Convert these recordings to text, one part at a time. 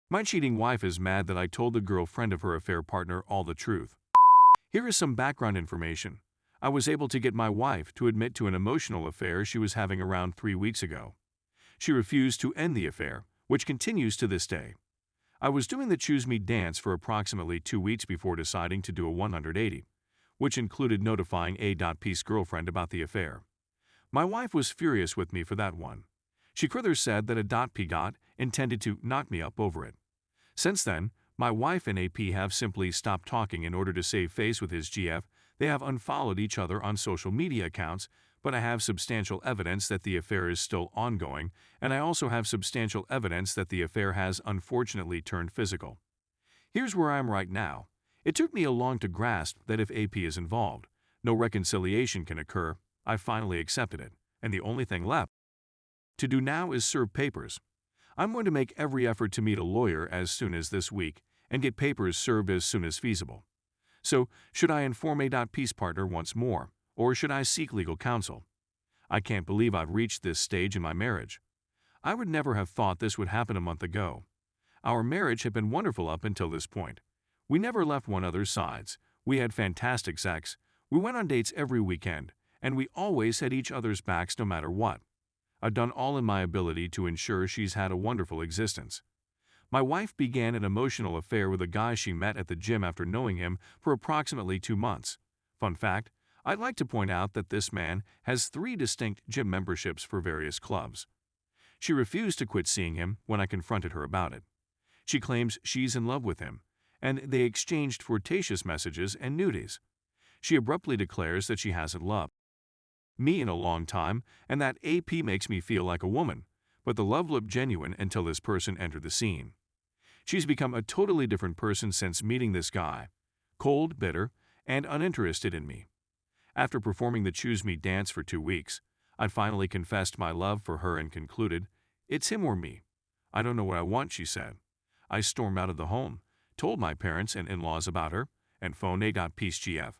My cheating wife is mad that I told the girlfriend of her affair partner all the truth. Here is some background information. I was able to get my wife to admit to an emotional affair she was having around 3 weeks ago. She refused to end the affair, which continues to this day. I was doing the Choose Me dance for approximately 2 weeks before deciding to do a 180, which included notifying A.P's girlfriend about the affair. My wife was furious with me for that one. She further said that a.P intended to knock me up over it. Since then, my wife and AP have simply stopped talking in order to save face with his GF. They have unfollowed each other on social media accounts, but I have substantial evidence that the affair is still ongoing, and I also have substantial evidence that the affair has unfortunately turned physical. Here's where I am right now. It took me a long to grasp that if AP is involved, no reconciliation can occur. I finally accepted it, and the only thing left to do now is serve papers. I'm going to make every effort to meet a lawyer as soon as this week and get papers served as soon as feasible. So, should I inform A.P's partner once more, or should I seek legal counsel? I can't believe I've reached this stage in my marriage. I would never have thought this would happen a month ago. Our marriage had been wonderful up until this point. We never left one another's sides. We had fantastic sex. We went on dates every weekend, and we always had each other's backs no matter what. I've done all in my ability to ensure she's had a wonderful existence. My wife began an emotional affair with a guy she met at the gym after knowing him for approximately 2 months. Fun fact, I'd like to point out that this man has 3 distinct gym memberships for various clubs. She refused to quit seeing him when I confronted her about it. She claims she's in love with him, and they exchanged flirtatious messages and nudies. She abruptly declares that she hasn't loved me in a long time and that AP makes me feel like a woman, but the love looked genuine until this person entered the scene. She's become a totally different person since meeting this guy, cold, bitter, and uninterested in me. After performing the Choose Me dance for 2 weeks, I finally confessed my love for her and concluded, "It's him or me. I don't know what I want," she said. I stormed out of the home, told my parents and in-laws about her, and phoned A.P's GF.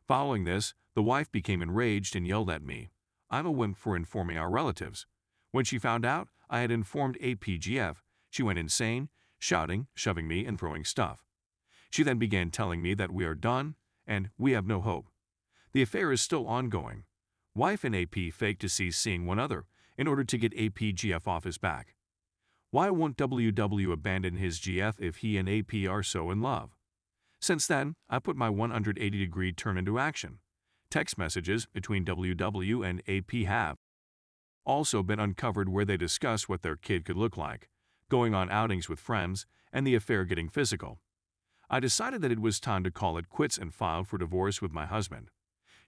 Following this, the wife became enraged and yelled at me. I'm a wimp for informing our relatives. When she found out I had informed APGF, she went insane, shouting, shoving me, and throwing stuff. She then began telling me that we are done and we have no hope. The affair is still ongoing. Wife and AP faked to cease seeing one another in order to get APGF off his back. Why won't WW abandon his GF if he and AP are so in love? Since then, I put my 180-degree turn into action. Text messages between WW and AP have also been uncovered where they discuss what their kid could look like, going on outings with friends, and the affair getting physical. I decided that it was time to call it quits and filed for divorce with my husband.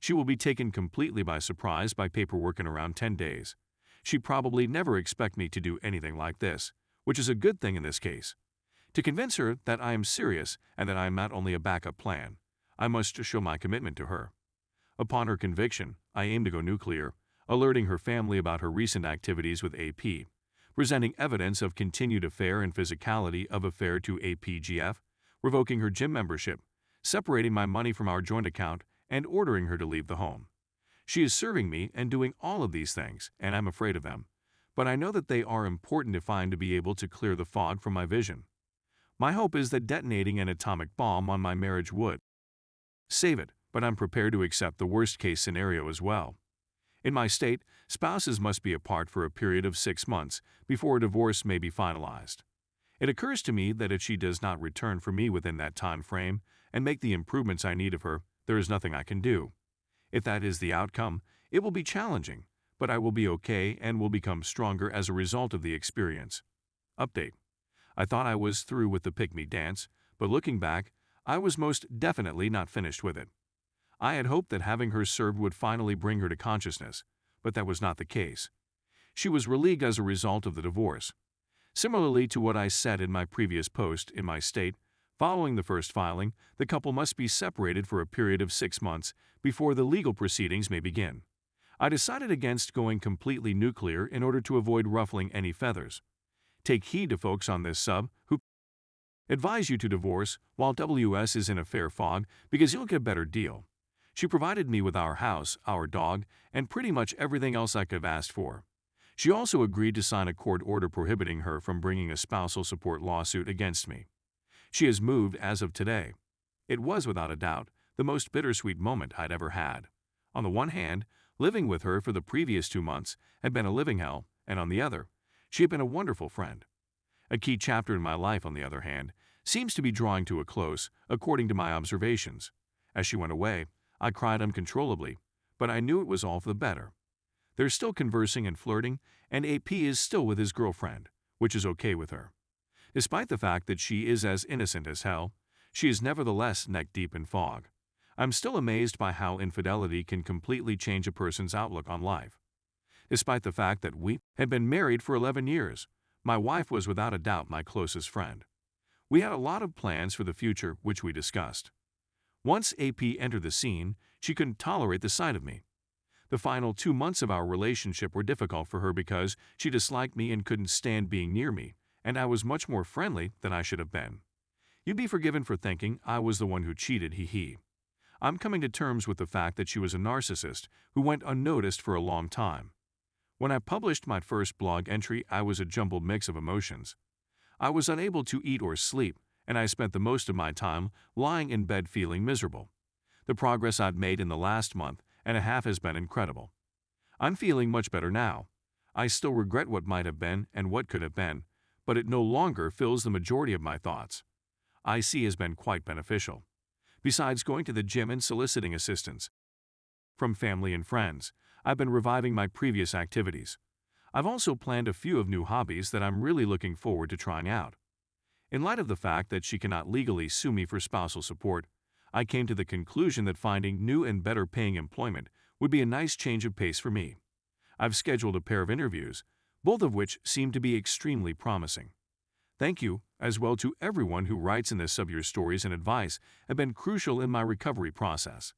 She will be taken completely by surprise by paperwork in around 10 days. She probably never expect me to do anything like this, which is a good thing in this case. To convince her that I am serious and that I am not only a backup plan, I must show my commitment to her. Upon her conviction, I aim to go nuclear, alerting her family about her recent activities with AP, presenting evidence of continued affair and physicality of affair to APGF, revoking her gym membership, separating my money from our joint account, and ordering her to leave the home. She is serving me and doing all of these things, and I'm afraid of them, but I know that they are important if I am to be able to clear the fog from my vision. My hope is that detonating an atomic bomb on my marriage would save it, but I'm prepared to accept the worst-case scenario as well. In my state, spouses must be apart for a period of 6 months before a divorce may be finalized. It occurs to me that if she does not return for me within that time frame and make the improvements I need of her, there is nothing I can do. If that is the outcome, it will be challenging, but I will be okay and will become stronger as a result of the experience. Update. I thought I was through with the pick-me dance, but looking back, I was most definitely not finished with it. I had hoped that having her served would finally bring her to consciousness, but that was not the case. She was released as a result of the divorce. Similarly to what I said in my previous post, in my state, following the first filing, the couple must be separated for a period of 6 months before the legal proceedings may begin. I decided against going completely nuclear in order to avoid ruffling any feathers. Take heed to folks on this sub who advise you to divorce while WS is in a fair fog because you'll get a better deal. She provided me with our house, our dog, and pretty much everything else I could have asked for. She also agreed to sign a court order prohibiting her from bringing a spousal support lawsuit against me. She has moved as of today. It was, without a doubt, the most bittersweet moment I'd ever had. On the one hand, living with her for the previous 2 months had been a living hell, and on the other, she had been a wonderful friend. A key chapter in my life, on the other hand, seems to be drawing to a close, according to my observations. As she went away, I cried uncontrollably, but I knew it was all for the better. They're still conversing and flirting, and AP is still with his girlfriend, which is okay with her. Despite the fact that she is as innocent as hell, she is nevertheless neck-deep in fog. I'm still amazed by how infidelity can completely change a person's outlook on life. Despite the fact that we had been married for 11 years, my wife was without a doubt my closest friend. We had a lot of plans for the future, which we discussed. Once AP entered the scene, she couldn't tolerate the sight of me. The final 2 months of our relationship were difficult for her because she disliked me and couldn't stand being near me, and I was much more friendly than I should have been. You'd be forgiven for thinking I was the one who cheated, he. I'm coming to terms with the fact that she was a narcissist who went unnoticed for a long time. When I published my first blog entry, I was a jumbled mix of emotions. I was unable to eat or sleep, and I spent the most of my time lying in bed feeling miserable. The progress I've made in the last month and a half has been incredible. I'm feeling much better now. I still regret what might have been and what could have been, but it no longer fills the majority of my thoughts. IC has been quite beneficial. Besides going to the gym and soliciting assistance from family and friends, I've been reviving my previous activities. I've also planned a few of new hobbies that I'm really looking forward to trying out. In light of the fact that she cannot legally sue me for spousal support, I came to the conclusion that finding new and better paying employment would be a nice change of pace for me. I've scheduled a pair of interviews, both of which seem to be extremely promising. Thank you, as well, to everyone who writes in this. Your stories and advice have been crucial in my recovery process.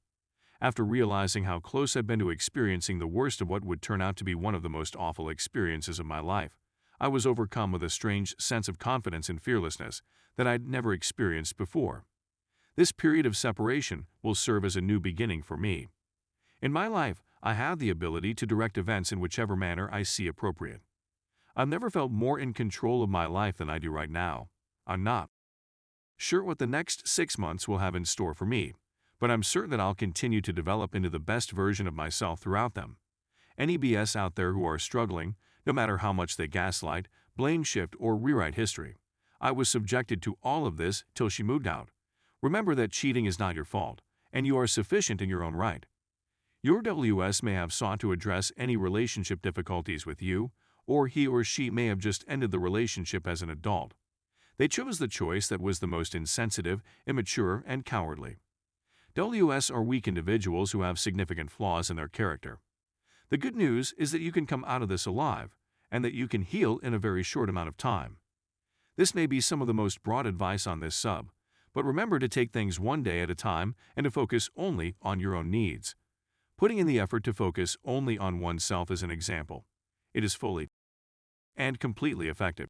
After realizing how close I've been to experiencing the worst of what would turn out to be one of the most awful experiences of my life, I was overcome with a strange sense of confidence and fearlessness that I'd never experienced before. This period of separation will serve as a new beginning for me. In my life, I have the ability to direct events in whichever manner I see appropriate. I've never felt more in control of my life than I do right now. I'm not sure what the next 6 months will have in store for me, but I'm certain that I'll continue to develop into the best version of myself throughout them. Any BS out there who are struggling, no matter how much they gaslight, blame shift, or rewrite history. I was subjected to all of this till she moved out. Remember that cheating is not your fault, and you are sufficient in your own right. Your WS may have sought to address any relationship difficulties with you, or he or she may have just ended the relationship as an adult. They chose the choice that was the most insensitive, immature, and cowardly. WS are weak individuals who have significant flaws in their character. The good news is that you can come out of this alive, and that you can heal in a very short amount of time. This may be some of the most broad advice on this sub, but remember to take things one day at a time and to focus only on your own needs. Putting in the effort to focus only on oneself is an example. It is fully and completely effective.